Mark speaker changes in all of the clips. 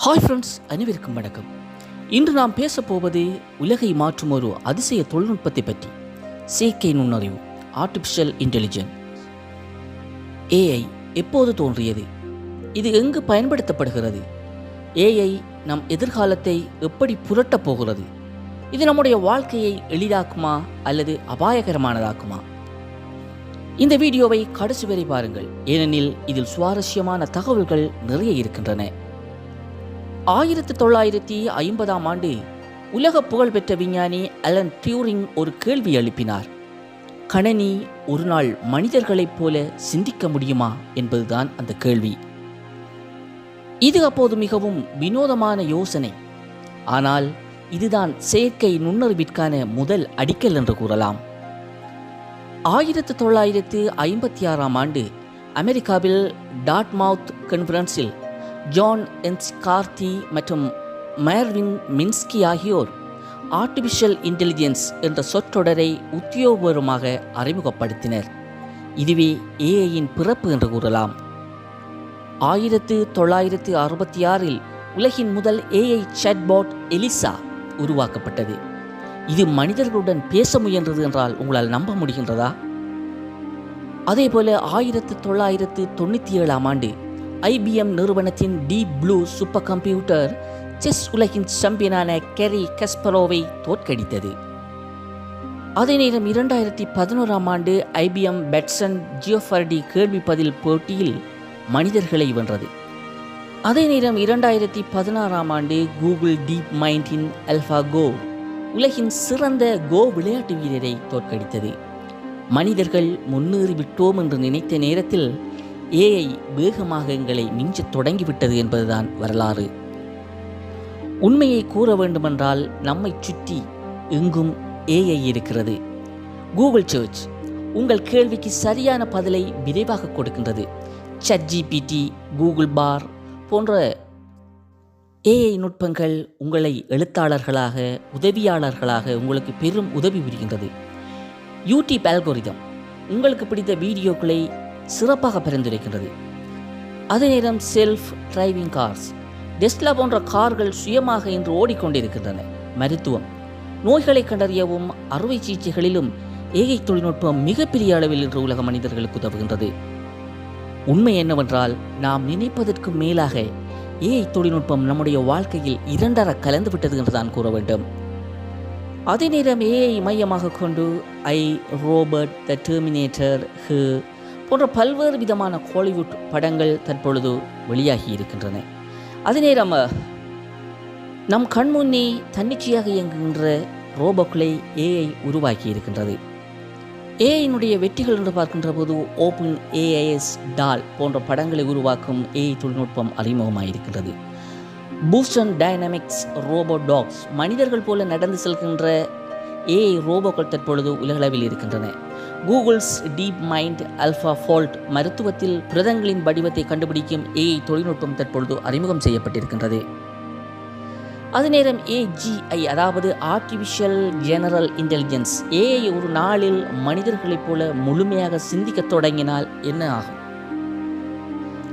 Speaker 1: Hi friends, அனைவருக்கும் வணக்கம். இன்று நாம் பேசப்போவது உலகை மாற்றும் ஒரு அதிசய தொழில்நுட்பத்தை பற்றி. செயற்கை நுண்ணறிவு, ஆர்டிஃபிஷியல் இன்டெலிஜென்ஸ். ஏஐ எப்போது தோன்றியது? இது எங்கு பயன்படுத்தப்படுகிறது? ஏஐ நம் எதிர்காலத்தை எப்படி புரட்டப் போகிறது? இது நம்முடைய வாழ்க்கையை எளிதாக்குமா அல்லது அபாயகரமானதாக்குமா? இந்த வீடியோவை கடைசி வரை பாருங்கள், ஏனெனில் இதில் சுவாரஸ்யமான தகவல்கள் நிறைய இருக்கின்றன. 1950 உலக புகழ்பெற்ற விஞ்ஞானி அலன் டியூரிங் ஒரு கேள்வி எழுப்பினார். கணினி ஒரு நாள் மனிதர்களைப் போல சிந்திக்க முடியுமா என்பதுதான் அந்த கேள்வி. இது அப்போது மிகவும் வினோதமான யோசனை. ஆனால் இதுதான் செயற்கை நுண்ணறிவிற்கான முதல் அடிக்கல் என்று கூறலாம். 1956 அமெரிக்காவில் டார்ட்மவுத் கான்ஃபரன்ஸில் ஜான் என்ஸ்கார்த்தி மற்றும் மெர்வின் மின்ஸ்கி ஆகியோர் ஆர்டிஃபிஷியல் இன்டெலிஜென்ஸ் என்ற சொற்றொடரை உத்தியோகபூர்வமாக அறிமுகப்படுத்தினர். இதுவே ஏஐயின் பிறப்பு என்று கூறலாம். 1966 உலகின் முதல் ஏஐ சாட்பாட் எலிசா உருவாக்கப்பட்டது. இது மனிதர்களுடன் பேச முயன்றது என்றால் உங்களால் நம்ப முடிகின்றதா? அதேபோல 1997 IBM நிறுவனத்தின் deep blue super computer chess உலகின் சாம்பியனான கெரி கஸ்பரோவை தோற்கடித்தது. அதே நேரம் 2011 IBM பெட்சன் ஜியோஃபர்டி கேள்வி பதில் போட்டியில் மனிதர்களை வென்றது. அதே நேரம் 2016 கூகுள் டீப் மைண்டின் AlphaGo உலகின் சிறந்த கோ விளையாட்டு வீரரை தோற்கடித்தது. மனிதர்கள் முன்னேறிவிட்டோம் என்று நினைத்த நேரத்தில் ஏஐ வேகமாக எங்களை மிஞ்சத் தொடங்கிவிட்டது என்பதுதான் வரலாறு. உண்மையை கூற வேண்டுமென்றால் நம்மை சுற்றி எங்கும் ஏஐ இருக்கிறது. கூகுள் சர்ச் உங்கள் கேள்விக்கு சரியான பதிலை விரைவாக கொடுக்கின்றது. ChatGPT, கூகுள் பார் போன்ற ஏஐ நுட்பங்கள் உங்களை எழுத்தாளர்களாக, உதவியாளர்களாக உங்களுக்கு பெரும் உதவி புரிகின்றது. யூடியூப் அல்கோரிதம் உங்களுக்கு பிடித்த வீடியோக்களை சிறப்பாக பரிந்துரைக்கின்றது. அதே நேரம் செல்ஃப் டிரைவிங் கார்ஸ், டெஸ்லா போன்ற கார்கள் சுயமாக இன்று ஓடிக்கொண்டிருக்கின்றன. மருத்துவம், நோய்களை கண்டறியவும் அறுவை சிகிச்சைகளிலும் ஏஐ தொழில்நுட்பம் மிகப்பெரிய அளவில் இன்று உலக மனிதர்களுக்கு உதவுகின்றது. உண்மை என்னவென்றால், நாம் நினைப்பதற்கு மேலாக ஏஐ தொழில்நுட்பம் நம்முடைய வாழ்க்கையில் இரண்டர கலந்துவிட்டது என்று தான் கூற வேண்டும். அதே நேரம் ஏஐ மையமாக கொண்டு ரோபோட், த டெர்மினேட்டர், போன்ற பல்வேறு விதமான ஹாலிவுட் படங்கள் தற்பொழுது வெளியாகி இருக்கின்றன. அதே நேரம் நம் கண்முன்னே தன்னிச்சையாக இயங்குகின்ற ரோபோக்களை ஏஐ உருவாக்கி இருக்கின்றது. ஏஐனுடைய வெற்றிகள் என்று பார்க்கின்ற போது ஓப்பன் ஏஐஎஸ் டால் போன்ற படங்களை உருவாக்கும் ஏஐ தொழில்நுட்பம் அறிமுகமாயிருக்கின்றது. பூஸ்டன் டைனமிக்ஸ் ரோபோ டாக்ஸ் மனிதர்கள் போல நடந்து செல்கின்ற ஏஐ ரோபோக்கள் தற்பொழுது உலகளவில் இருக்கின்றன. கூகுள்ஸ் டீப் மைண்ட் AlphaFold மருத்துவத்தில் புரதங்களின் வடிவத்தை கண்டுபிடிக்கும் ஏஐ தொழில்நுட்பம் தற்பொழுது அறிமுகம் செய்யப்பட்டிருக்கின்றது. அதே நேரம் AGI, அதாவது ஆர்டிஃபிஷியல் ஜெனரல் இன்டெலிஜென்ஸ், ஏஐ ஒரு நாளில் மனிதர்களைப் போல முழுமையாக சிந்திக்க தொடங்கினால் என்ன ஆகும்?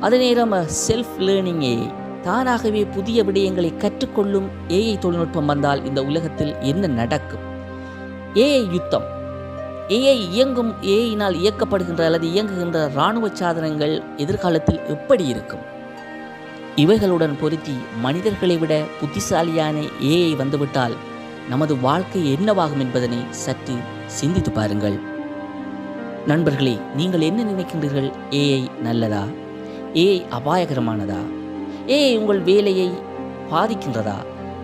Speaker 1: அதே நேரம் செல்ஃப் லேர்னிங் ஏஐ, தானாகவே புதிய விடயங்களை கற்றுக்கொள்ளும் ஏஐ தொழில்நுட்பம் வந்தால் இந்த உலகத்தில் என்ன நடக்கும்? ஏஐ யுத்தம், ஏஐ இயங்கும், ஏஐயினால் இயக்கப்படுகின்ற அல்லது இயங்குகின்ற இராணுவ சாதனங்கள் எதிர்காலத்தில் எப்படி இருக்கும்? இவைகளுடன் பொருத்தி மனிதர்களை விட புத்திசாலியான ஏஐ வந்துவிட்டால் நமது வாழ்க்கை என்னவாகும் என்பதனை சற்று சிந்தித்து பாருங்கள். நண்பர்களே, நீங்கள் என்ன நினைக்கின்றீர்கள்? ஏஐ நல்லதா? ஏஐ அபாயகரமானதா? ஏஐ உங்கள் வேலையை பாதிக்கின்றதா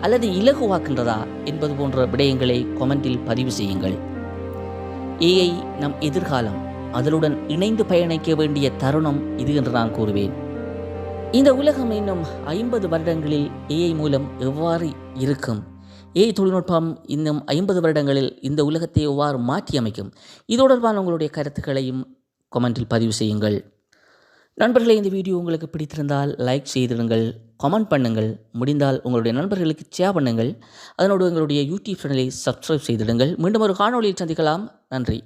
Speaker 1: அல்லது இலகுவாக்கின்றதா என்பது போன்ற விடயங்களை கொமெண்டில் பதிவு செய்யுங்கள். ஏஐ நம் எதிர்காலம், அதனுடன் இணைந்து பயணிக்க வேண்டிய தருணம் இது என்று நான் கூறுவேன். இந்த உலகம் இன்னும் 50 வருடங்களில் ஏஐ மூலம் எவ்வாறு இருக்கும்? ஏஐ தொழில்நுட்பம் இன்னும் 50 வருடங்களில் இந்த உலகத்தை எவ்வாறு மாற்றி அமைக்கும்? இது தொடர்பான உங்களுடைய கருத்துக்களையும் கொமெண்டில் பதிவு செய்யுங்கள். நண்பர்களே, இந்த வீடியோ உங்களுக்கு பிடித்திருந்தால் லைக் செய்திடுங்கள், கமெண்ட் பண்ணுங்கள், முடிந்தால் உங்களுடைய நண்பர்களுக்கு ஷேர் பண்ணுங்கள். அதனோடு எங்களுடைய யூடியூப் சேனலை சப்ஸ்கிரைப் செய்திடுங்கள். மீண்டும் ஒரு காணொளியில் சந்திக்கலாம். நன்றி.